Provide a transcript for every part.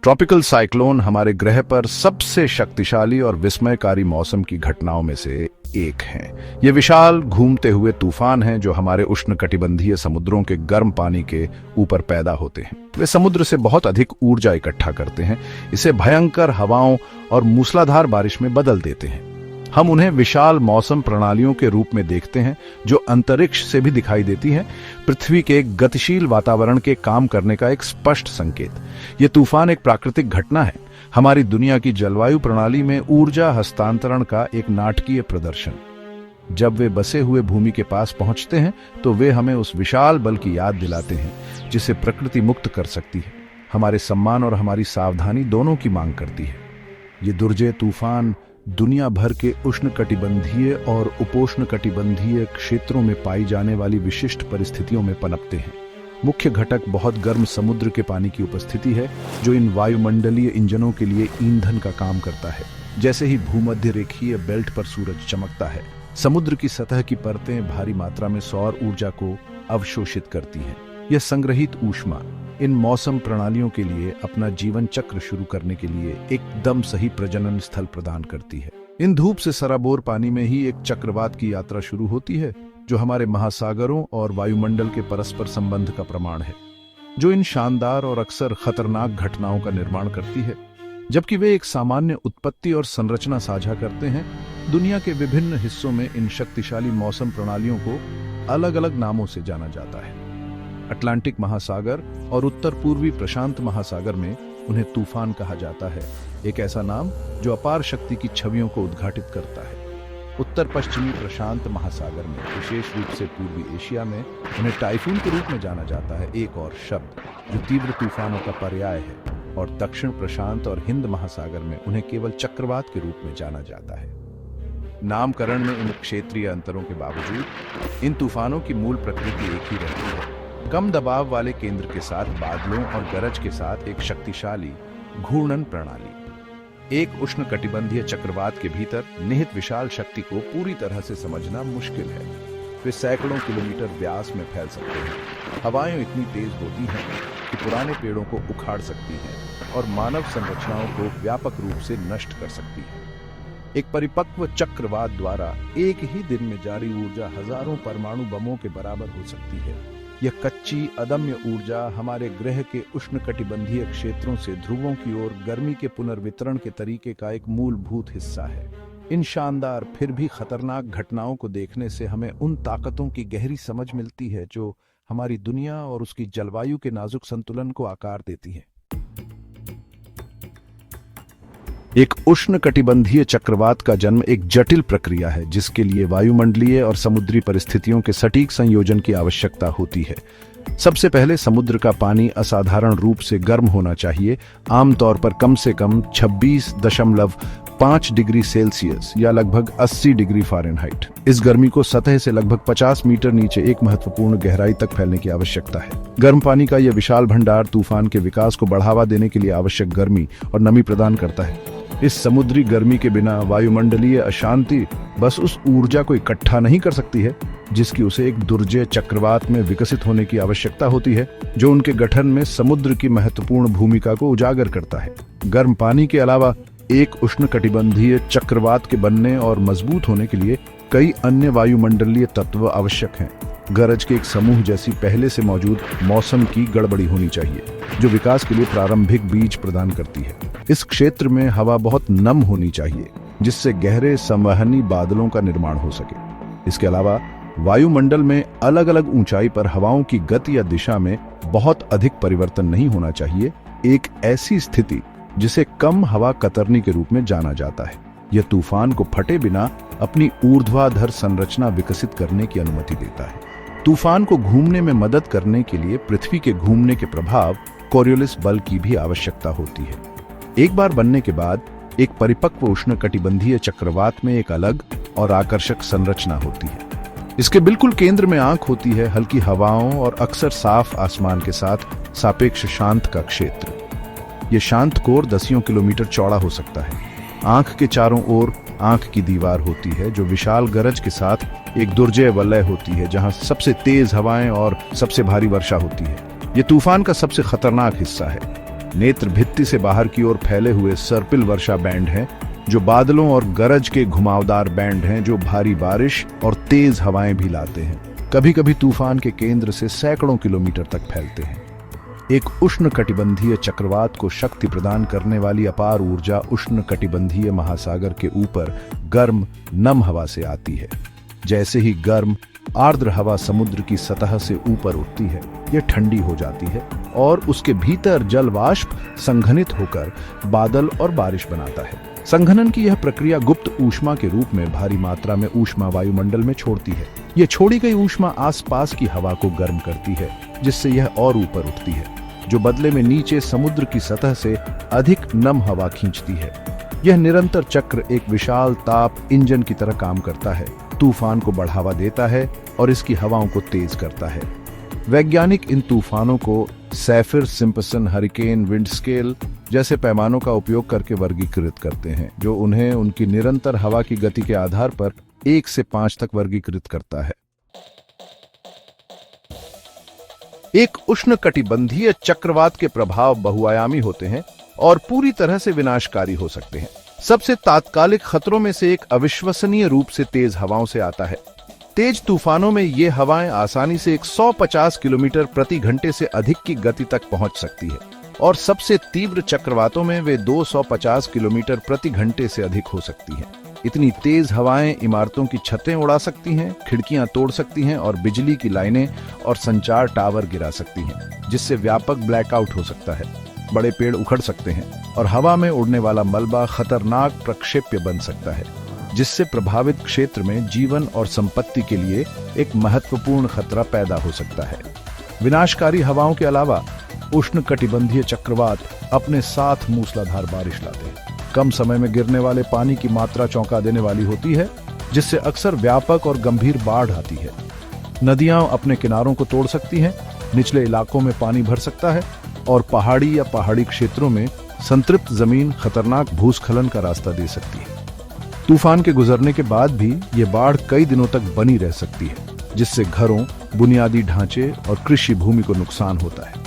Tropical cyclone हमारे ग्रह पर सबसे शक्तिशाली और विस्मयकारी मौसम की घटनाओं में से एक हैं। ये विशाल घूमते हुए तूफान हैं जो हमारे उष्णकटिबंधीय समुद्रों के गर्म पानी के ऊपर पैदा होते हैं। वे समुद्र से बहुत अधिक ऊर्जा इकट्ठा करते हैं, इसे भयंकर हवाओं और मूसलाधार बारिश में बदल देते हैं। हम उन्हें विशाल मौसम प्रणालियों के रूप में देखते हैं जो अंतरिक्ष से भी दिखाई देती हैं, पृथ्वी के गतिशील वातावरण के काम करने का एक स्पष्ट संकेत। ये तूफान एक प्राकृतिक घटना है, हमारी दुनिया की जलवायु प्रणाली में ऊर्जा हस्तांतरण का एक नाटकीय प्रदर्शन। जब वे बसे हुए भूमि के पास पहुंचते हैं तो वे हमें उस विशाल बल की याद दिलाते हैं जिसे प्रकृति मुक्त कर सकती है। हमारे सम्मान और हमारी सावधानी दोनों की मांग करती है। ये दुर्जय तूफान दुनिया भर के उष्णकटिबंधीय और उपोष्णकटिबंधीय क्षेत्रों में पाई जाने वाली विशिष्ट परिस्थितियों में पनपते हैं। मुख्य घटक बहुत गर्म समुद्र के पानी की उपस्थिति है जो इन वायुमंडलीय इंजनों के लिए ईंधन का काम करता है। जैसे ही भूमध्य रेखीय बेल्ट पर सूरज चमकता है, समुद्र की सतह की परतें भारी मात्रा में सौर ऊर्जा को अवशोषित करती हैं। यह संग्रहित ऊष्मा इन मौसम प्रणालियों के लिए अपना जीवन चक्र शुरू करने के लिए एकदम सही प्रजनन स्थल प्रदान करती है। इन धूप से सराबोर पानी में ही एक चक्रवात की यात्रा शुरू होती है जो हमारे महासागरों और वायुमंडल के परस्पर संबंध का प्रमाण है, जो इन शानदार और अक्सर खतरनाक घटनाओं का निर्माण करती है। जबकि वे एक सामान्य उत्पत्ति और संरचना साझा करते हैं, दुनिया के विभिन्न हिस्सों में इन शक्तिशाली मौसम प्रणालियों को अलग अलग नामों से जाना जाता है। अटलांटिक महासागर और उत्तर पूर्वी प्रशांत महासागर में उन्हें तूफान कहा जाता है, एक ऐसा नाम जो अपार शक्ति की छवियों को उद्घाटित करता है। उत्तर पश्चिमी प्रशांत महासागर में, विशेष रूप से पूर्वी एशिया में, उन्हें टाइफून के रूप में जाना जाता है, एक और शब्द जो तीव्र तूफानों का पर्याय है। और दक्षिण प्रशांत और हिंद महासागर में उन्हें केवल चक्रवात के रूप में जाना जाता है। नामकरण में इन क्षेत्रीय अंतरों के बावजूद इन तूफानों की मूल प्रकृति एक ही रहती है। कम दबाव वाले केंद्र के साथ बादलों और गरज के साथ एक शक्तिशाली घूर्णन प्रणाली। एक उष्णकटिबंधीय चक्रवात के भीतर निहित विशाल शक्ति को पूरी तरह से समझना मुश्किल है। वे सैकड़ों किलोमीटर व्यास में फैल सकते हैं। हवाएं इतनी तेज होती हैं कि पुराने पेड़ों को उखाड़ सकती हैं और मानव संरचनाओं को व्यापक रूप से नष्ट कर सकती हैं। एक परिपक्व चक्रवात द्वारा एक ही दिन में जारी ऊर्जा हजारों परमाणु बमों के बराबर हो सकती है। यह कच्ची अदम्य ऊर्जा हमारे ग्रह के उष्णकटिबंधीय क्षेत्रों से ध्रुवों की ओर गर्मी के पुनर्वितरण के तरीके का एक मूलभूत हिस्सा है। इन शानदार फिर भी खतरनाक घटनाओं को देखने से हमें उन ताकतों की गहरी समझ मिलती है जो हमारी दुनिया और उसकी जलवायु के नाजुक संतुलन को आकार देती है। एक उष्णकटिबंधीय चक्रवात का जन्म एक जटिल प्रक्रिया है जिसके लिए वायुमंडलीय और समुद्री परिस्थितियों के सटीक संयोजन की आवश्यकता होती है। सबसे पहले समुद्र का पानी असाधारण रूप से गर्म होना चाहिए, आमतौर पर कम से कम 26.5 डिग्री सेल्सियस या लगभग 80 डिग्री फ़ारेनहाइट। इस गर्मी को सतह से लगभग 50 मीटर नीचे एक महत्वपूर्ण गहराई तक फैलने की आवश्यकता है। गर्म पानी का यह विशाल भंडार तूफान के विकास को बढ़ावा देने के लिए आवश्यक गर्मी और नमी प्रदान करता है। इस समुद्री गर्मी के बिना वायुमंडलीय अशांति बस उस ऊर्जा को इकट्ठा नहीं कर सकती है जिसकी उसे एक दुर्जय चक्रवात में विकसित होने की आवश्यकता होती है, जो उनके गठन में समुद्र की महत्वपूर्ण भूमिका को उजागर करता है। गर्म पानी के अलावा एक उष्णकटिबंधीय चक्रवात के बनने और मजबूत होने के लिए कई अन्य वायुमंडलीय तत्व आवश्यक हैं। गरज के एक समूह जैसी पहले से मौजूद मौसम की गड़बड़ी होनी चाहिए जो विकास के लिए प्रारंभिक बीज प्रदान करती है। इस क्षेत्र में हवा बहुत नम होनी चाहिए जिससे गहरे संवहनी बादलों का निर्माण हो सके। इसके अलावा वायुमंडल में अलग अलग ऊंचाई पर हवाओं की गति या दिशा में बहुत अधिक परिवर्तन नहीं होना चाहिए, एक ऐसी स्थिति जिसे कम हवा कतरनी के रूप में जाना जाता है। यह तूफान को फटे बिना अपनी ऊर्ध्वाधर संरचना विकसित करने की अनुमति देता है। तूफान को घूमने में मदद करने के लिए पृथ्वी के घूमने के प्रभाव कोरियोलिस बल की भी आवश्यकता होती है। एक बार बनने के बाद एक परिपक्व उष्णकटिबंधीय चक्रवात में एक अलग और आकर्षक संरचना होती है। इसके बिल्कुल केंद्र में आंख होती है, हल्की हवाओं और अक्सर साफ आसमान के साथ सापेक्ष शांत का क्षेत्र। यह शांत कोर दसियों किलोमीटर चौड़ा हो सकता है। आंख के चारों ओर आंख की दीवार होती है जो विशाल गरज के साथ एक दुर्जय वलय होती है जहां सबसे तेज हवाएं और सबसे भारी वर्षा होती है। यह तूफान का सबसे खतरनाक हिस्सा है। नेत्र भित्ति से बाहर की ओर फैले हुए सर्पिल वर्षा बैंड हैं, जो बादलों और गरज के घुमावदार बैंड हैं जो भारी बारिश और तेज हवाएं भी लाते हैं। कभी कभी तूफान के केंद्र से सैकड़ों किलोमीटर तक फैलते हैं। एक उष्णकटिबंधीय चक्रवात को शक्ति प्रदान करने वाली अपार ऊर्जा उष्णकटिबंधीय महासागर के ऊपर गर्म नम हवा से आती है। जैसे ही गर्म आर्द्र हवा समुद्र की सतह से ऊपर उठती है, यह ठंडी हो जाती है और उसके भीतर जल वाष्प संघनित होकर बादल और बारिश बनाता है। संघनन की यह प्रक्रिया गुप्त ऊष्मा के रूप में भारी मात्रा में ऊष्मा वायुमंडल में छोड़ती है। यह छोड़ी गई ऊष्मा आसपास की हवा को गर्म करती है, जिससे यह और ऊपर उठती है, जो बदले में नीचे समुद्र की सतह से अधिक नम हवा खींचती है। यह निरंतर चक्र एक विशाल ताप इंजन की तरह काम करता है, तूफान को बढ़ावा देता है और इसकी हवाओं को तेज करता है। वैज्ञानिक इन तूफानों को सैफिर सिम्पसन हरिकेन विंड स्केल जैसे पैमानों का उपयोग करके वर्गीकृत करते हैं, जो उन्हें उनकी निरंतर हवा की गति के आधार पर 1 से 5 तक वर्गीकृत करता है। एक उष्णकटिबंधीय चक्रवात के प्रभाव बहुआयामी होते हैं और पूरी तरह से विनाशकारी हो सकते हैं। सबसे तात्कालिक खतरों में से एक अविश्वसनीय रूप से तेज हवाओं से आता है। तेज तूफानों में ये हवाएं आसानी से 150 किलोमीटर प्रति घंटे से अधिक की गति तक पहुंच सकती है और सबसे तीव्र चक्रवातों में वे 250 किलोमीटर प्रति घंटे से अधिक हो सकती हैं। इतनी तेज हवाएं इमारतों की छतें उड़ा सकती हैं, खिड़कियां तोड़ सकती हैं और बिजली की लाइनें और संचार टावर गिरा सकती हैं, जिससे व्यापक ब्लैकआउट हो सकता है। बड़े पेड़ उखड़ सकते हैं और हवा में उड़ने वाला मलबा खतरनाक प्रक्षेप्य बन सकता है, जिससे प्रभावित क्षेत्र में जीवन और संपत्ति के लिए एक महत्वपूर्ण खतरा पैदा हो सकता है। विनाशकारी हवाओं के अलावा उष्णकटिबंधीय चक्रवात अपने साथ मूसलाधार बारिश लाते हैं। कम समय में गिरने वाले पानी की मात्रा चौंका देने वाली होती है, जिससे अक्सर व्यापक और गंभीर बाढ़ आती है। नदियां अपने किनारों को तोड़ सकती हैं, निचले इलाकों में पानी भर सकता है और पहाड़ी या पहाड़ी क्षेत्रों में संतृप्त जमीन खतरनाक भूस्खलन का रास्ता दे सकती है। तूफान के गुजरने के बाद भी ये बाढ़ कई दिनों तक बनी रह सकती है, जिससे घरों, बुनियादी ढांचे और कृषि भूमि को नुकसान होता है।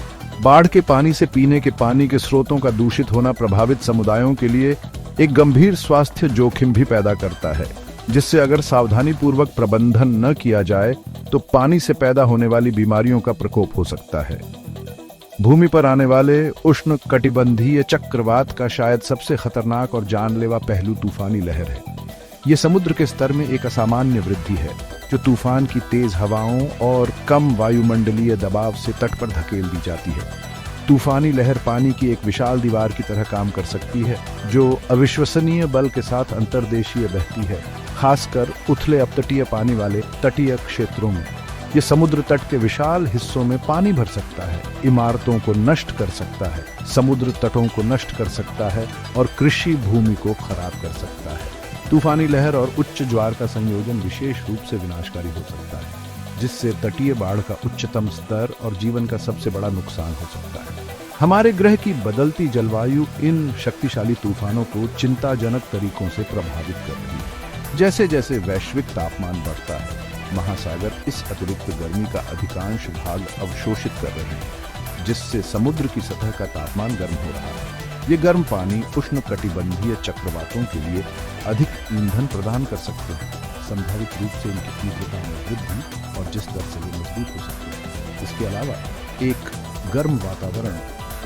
बाढ़ के पानी से पीने के पानी के स्रोतों का दूषित होना प्रभावित समुदायों के लिए एक गंभीर स्वास्थ्य जोखिम भी पैदा करता है, जिससे अगर सावधानी पूर्वक प्रबंधन न किया जाए तो पानी से पैदा होने वाली बीमारियों का प्रकोप हो सकता है। भूमि पर आने वाले उष्णकटिबंधीय चक्रवात का शायद सबसे खतरनाक और जानलेवा पहलू तूफानी लहर है। ये समुद्र के स्तर में एक असामान्य वृद्धि है, जो तूफान की तेज हवाओं और कम वायुमंडलीय दबाव से तट पर धकेल दी जाती है। तूफानी लहर पानी की एक विशाल दीवार की तरह काम कर सकती है, जो अविश्वसनीय बल के साथ अंतर्देशीय बहती है, खासकर उथले अपतटीय पानी वाले तटीय क्षेत्रों में। ये समुद्र तट के विशाल हिस्सों में पानी भर सकता है, इमारतों को नष्ट कर सकता है, समुद्र तटों को नष्ट कर सकता है और कृषि भूमि को खराब कर सकता है। तूफानी लहर और उच्च ज्वार का संयोजन विशेष रूप से विनाशकारी हो सकता है, जिससे तटीय बाढ़ का उच्चतम स्तर और जीवन का सबसे बड़ा नुकसान हो सकता है। हमारे ग्रह की बदलती जलवायु इन शक्तिशाली तूफानों को चिंताजनक तरीकों से प्रभावित कर रही है। जैसे जैसे वैश्विक तापमान बढ़ता है, महासागर इस अतिरिक्त गर्मी का अधिकांश भाग अवशोषित कर रहे हैं, जिससे समुद्र की सतह का तापमान गर्म हो रहा है। ये गर्म पानी उष्णकटिबंधीय चक्रवातों के लिए अधिक ईंधन प्रदान कर सकते हैं, संभावित रूप से इनकी तीव्रता में वृद्धि और जिस दर से ये मजबूत हो सकते हैं। इसके अलावा एक गर्म वातावरण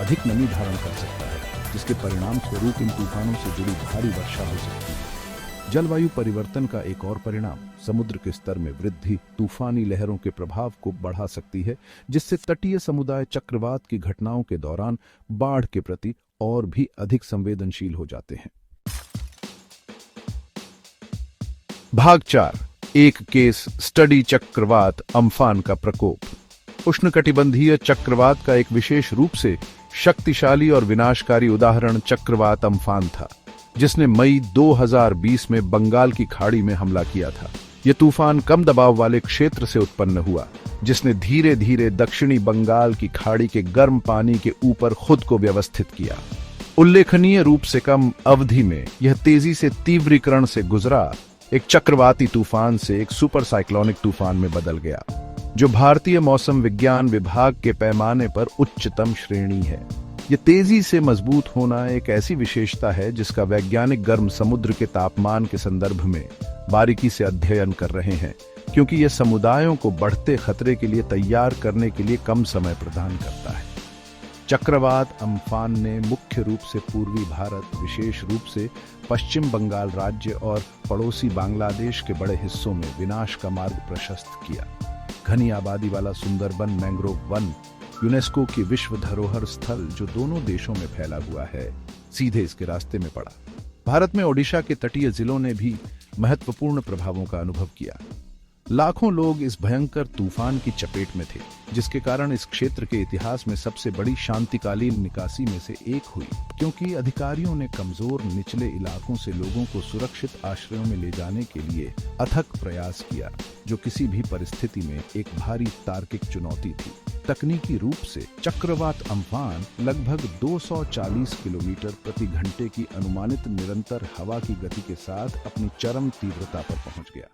अधिक नमी धारण कर सकता है, जिसके परिणाम स्वरूप इन तूफानों से जुड़ी भारी वर्षा हो सकती है। जलवायु परिवर्तन का एक और परिणाम समुद्र के स्तर में वृद्धि तूफानी लहरों के प्रभाव को बढ़ा सकती है, जिससे तटीय समुदाय चक्रवात की घटनाओं के दौरान बाढ़ के प्रति और भी अधिक संवेदनशील हो जाते हैं। भाग 4, एक केस स्टडी चक्रवात अम्फान का प्रकोप। उष्णकटिबंधीय चक्रवात का एक विशेष रूप से शक्तिशाली और विनाशकारी उदाहरण चक्रवात अम्फान था, जिसने मई 2020 में बंगाल की खाड़ी में हमला किया था। यह तूफान कम दबाव वाले क्षेत्र से उत्पन्न हुआ, जिसने धीरे धीरे दक्षिणी बंगाल की खाड़ी के गर्म पानी के ऊपर खुद को व्यवस्थित किया। उल्लेखनीय रूप से कम अवधि में यह तेजी से तीव्रीकरण से गुजरा एक चक्रवाती तूफान से एक सुपर साइक्लोनिक तूफान में बदल गया, जो भारतीय मौसम विज्ञान विभाग के पैमाने पर उच्चतम श्रेणी है। ये तेजी से मजबूत होना एक ऐसी विशेषता है जिसका वैज्ञानिक गर्म समुद्र के तापमान के संदर्भ में बारीकी से अध्ययन कर रहे हैं, क्योंकि यह समुदायों को बढ़ते खतरे के लिए तैयार करने के लिए कम समय प्रदान करता है। चक्रवात अम्फान ने मुख्य रूप से पूर्वी भारत, विशेष रूप से पश्चिम बंगाल राज्य और पड़ोसी बांग्लादेश के बड़े हिस्सों में विनाश का मार्ग प्रशस्त किया। घनी आबादी वाला सुंदरबन मैंग्रोव वन, यूनेस्को की विश्व धरोहर स्थल जो दोनों देशों में फैला हुआ है, सीधे इसके रास्ते में पड़ा। भारत में ओडिशा के तटीय जिलों ने भी महत्वपूर्ण प्रभावों का अनुभव किया। लाखों लोग इस भयंकर तूफान की चपेट में थे, जिसके कारण इस क्षेत्र के इतिहास में सबसे बड़ी शांतिकालीन निकासी में से एक हुई, क्योंकि अधिकारियों ने कमजोर निचले इलाकों से लोगों को सुरक्षित आश्रयों में ले जाने के लिए अथक प्रयास किया, जो किसी भी परिस्थिति में एक भारी तार्किक चुनौती थी। तकनीकी रूप से चक्रवात अम्फान लगभग 240 किलोमीटर प्रति घंटे की अनुमानित निरंतर हवा की गति के साथ अपनी चरम तीव्रता पर पहुंच गया,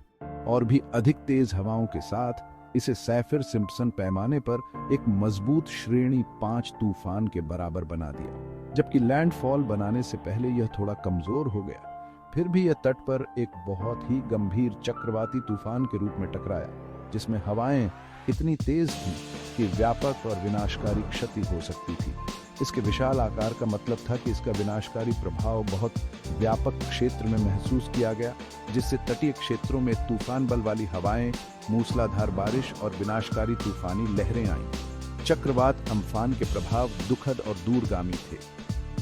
और भी अधिक तेज हवाओं के साथ इसे सैफिर सिम्पसन पैमाने पर एक मजबूत श्रेणी 5 तूफान के बराबर बना दिया। जबकि लैंडफॉल बनाने से पहले यह थोड़ा कमजोर हो गया, फिर भी यह तट पर एक बहुत ही गंभीर चक्रवाती तूफान के रूप में टकराया, जिसमें हवाएं इतनी तेज थीं कि व्यापक और विनाशकारी क्षति हो सकती थी। इसके विशाल आकार का मतलब था कि इसका विनाशकारी प्रभाव बहुत व्यापक क्षेत्र में महसूस किया गया, जिससे तटीय क्षेत्रों में तूफान बल वाली हवाएं, मूसलाधार बारिश और विनाशकारी तूफानी लहरें आईं। चक्रवात अम्फान के प्रभाव दुखद और दूरगामी थे।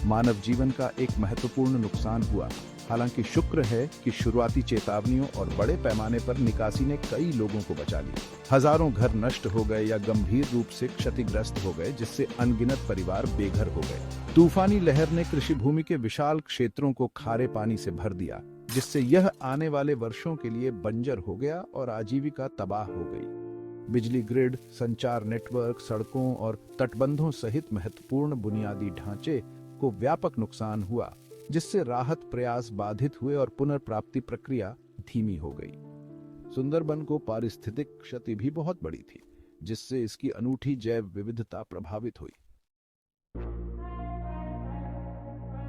मानव जीवन का एक महत्वपूर्ण नुकसान हुआ, हालांकि शुक्र है कि शुरुआती चेतावनियों और बड़े पैमाने पर निकासी ने कई लोगों को बचा लिया। हजारों घर नष्ट हो गए या गंभीर रूप से क्षतिग्रस्त हो गए, जिससे अनगिनत परिवार बेघर हो गए। तूफानी लहर ने कृषि भूमि के विशाल क्षेत्रों को खारे पानी से भर दिया, जिससे यह आने वाले वर्षों के लिए बंजर हो गया और आजीविका तबाह हो गई। बिजली ग्रिड, संचार नेटवर्क, सड़कों और तटबंधों सहित महत्वपूर्ण बुनियादी ढांचे को व्यापक नुकसान हुआ, जिससे राहत प्रयास बाधित हुए और पुनर्प्राप्ति प्रक्रिया धीमी हो गई। सुंदरबन को पारिस्थितिक क्षति भी बहुत बड़ी थी, जिससे इसकी अनूठी जैव विविधता प्रभावित हुई।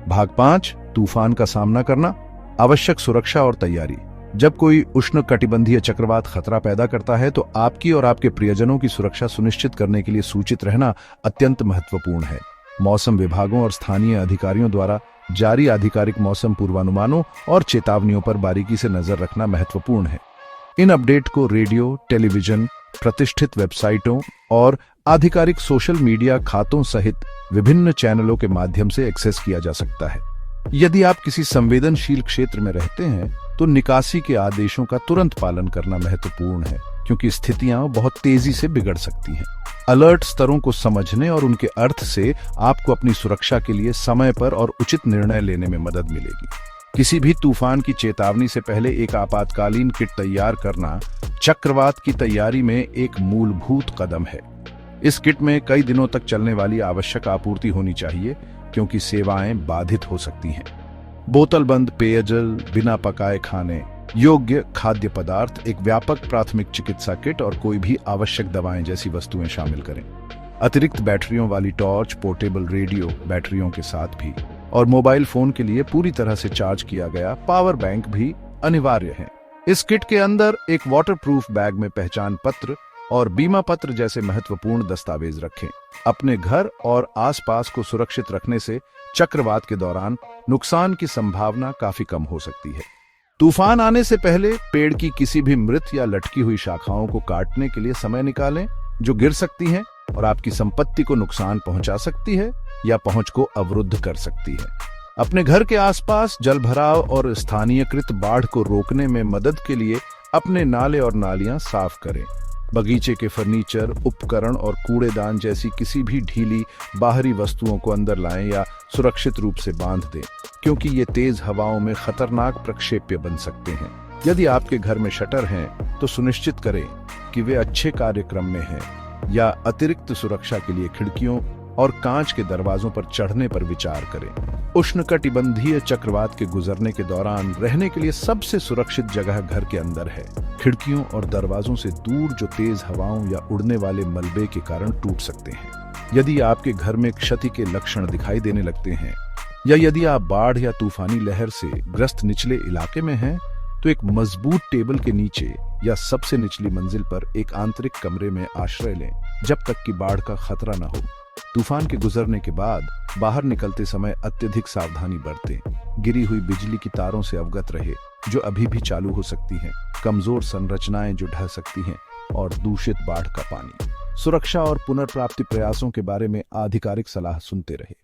भाग 5, तूफान का सामना करना, आवश्यक सुरक्षा और तैयारी। जब कोई उष्णकटिबंधीय चक्रवात खतरा पैदा करता है, तो आपकी और आपके प्रियजनों की सुरक्षा सुनिश्चित करने के लिए सूचित रहना अत्यंत महत्वपूर्ण है। मौसम विभागों और स्थानीय अधिकारियों द्वारा जारी आधिकारिक मौसम पूर्वानुमानों और चेतावनियों पर बारीकी से नजर रखना महत्वपूर्ण है। इन अपडेट को रेडियो, टेलीविजन, प्रतिष्ठित वेबसाइटों और आधिकारिक सोशल मीडिया खातों सहित विभिन्न चैनलों के माध्यम से एक्सेस किया जा सकता है। यदि आप किसी संवेदनशील क्षेत्र में रहते हैं, तो निकासी के आदेशों का तुरंत पालन करना महत्वपूर्ण है, क्योंकि स्थितियां बहुत तेजी से बिगड़ सकती हैं। अलर्ट स्तरों को समझने और उनके अर्थ से आपको अपनी सुरक्षा के लिए समय पर और उचित निर्णय लेने में मदद मिलेगी। किसी भी तूफान की चेतावनी से पहले एक आपातकालीन किट तैयार करना चक्रवात की तैयारी में एक मूलभूत कदम है। इस किट में कई दिनों तक चलने वाली आवश्यक आपूर्ति होनी चाहिए, क्योंकि सेवाएं बाधित हो सकती हैं। बोतलबंद पेयजल, बिना पकाए खाने योग्य खाद्य पदार्थ, एक व्यापक प्राथमिक चिकित्सा किट और कोई भी आवश्यक दवाएं जैसी वस्तुएं शामिल करें। अतिरिक्त बैटरियों वाली टॉर्च, पोर्टेबल रेडियो बैटरियों के साथ भी, और मोबाइल फोन के लिए पूरी तरह से चार्ज किया गया पावर बैंक भी अनिवार्य है। इस किट के अंदर एक वाटरप्रूफ बैग में पहचान पत्र और बीमा पत्र जैसे महत्वपूर्ण दस्तावेज रखें। अपने घर और आसपास को सुरक्षित रखने से चक्रवात के दौरान नुकसान की संभावना काफी कम हो सकती है। तूफान आने से पहले पेड़ की किसी भी मृत या लटकी हुई शाखाओं को काटने के लिए समय निकालें, जो गिर सकती हैं और आपकी संपत्ति को नुकसान पहुंचा सकती है या पहुंच को अवरुद्ध कर सकती है। अपने घर के आसपास जलभराव और स्थानीयकृत बाढ़ को रोकने में मदद के लिए अपने नाले और नालियां साफ करें। बगीचे के फर्नीचर, उपकरण और कूड़ेदान जैसी किसी भी ढीली बाहरी वस्तुओं को अंदर लाएं या सुरक्षित रूप से बांध दें, क्योंकि ये तेज हवाओं में खतरनाक प्रक्षेप्य बन सकते हैं। यदि आपके घर में शटर हैं, तो सुनिश्चित करें कि वे अच्छे कार्यक्रम में हैं, या अतिरिक्त सुरक्षा के लिए खिड़कियों और कांच के दरवाजों पर चढ़ने पर विचार करें। उष्णकटिबंधीय चक्रवात के गुजरने के दौरान रहने के लिए सबसे सुरक्षित जगह घर के अंदर है, खिड़कियों और दरवाजों से दूर, जो तेज हवाओं या उड़ने वाले मलबे के कारण टूट सकते हैं। यदि आपके घर में क्षति के लक्षण दिखाई देने लगते हैं या यदि आप बाढ़ या तूफानी लहर से ग्रस्त निचले इलाके में हैं, तो एक मजबूत टेबल के नीचे या सबसे निचली मंजिल पर एक आंतरिक कमरे में आश्रय लें जब तक कि बाढ़ का खतरा न हो। तूफान के गुजरने के बाद बाहर निकलते समय अत्यधिक सावधानी बरतें। गिरी हुई बिजली की तारों से अवगत रहे जो अभी भी चालू हो सकती हैं, कमजोर संरचनाएं जो ढह सकती हैं और दूषित बाढ़ का पानी। सुरक्षा और पुनर्प्राप्ति प्रयासों के बारे में आधिकारिक सलाह सुनते रहे।